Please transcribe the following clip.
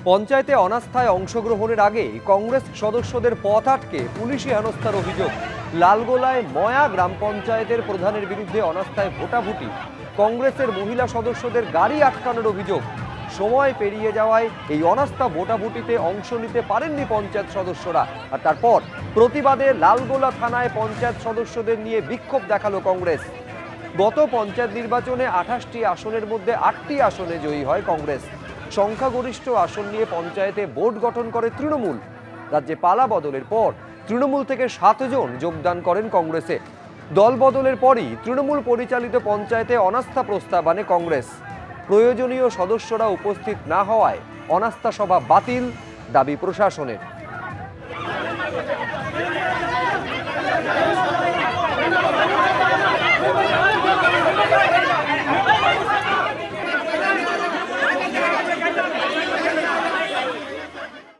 পঞ্চায়েতে অনাস্থায় অংশগ্রহণের আগে কংগ্রেস সদস্যদের পথ আটকে পুলিশি হেনস্থার অভিযোগ। লালগোলায় ময়া গ্রাম পঞ্চায়েতের প্রধানের বিরুদ্ধে অনাস্থায় ভোটাভুটি, কংগ্রেসের মহিলা সদস্যদের গাড়ি আটকানোর অভিযোগ। সময় পেরিয়ে যাওয়ায় এই অনাস্থা ভোটাভুটিতে অংশ নিতে পারেননি পঞ্চায়েত সদস্যরা। আর তারপর প্রতিবাদে লালগোলা থানায় পঞ্চায়েত সদস্যদের নিয়ে বিক্ষোভ দেখালো কংগ্রেস। গত পঞ্চায়েত নির্বাচনে 28টি আসনের মধ্যে 8টি আসনে জয়ী হয় কংগ্রেস। সংখ্যাগরিষ্ঠ আসন নিয়ে পঞ্চায়েতে বোর্ড গঠন করে তৃণমূল। রাজ্যে পালা বদলের পর তৃণমূল থেকে 7 জন যোগদান করেন কংগ্রেসে। দল বদলের পরই তৃণমূল পরিচালিত পঞ্চায়েতে অনাস্থা প্রস্তাব আনে কংগ্রেস। প্রয়োজনীয় সদস্যরা উপস্থিত না হওয়ায় অনাস্থা সভা বাতিল, দাবি প্রশাসনের।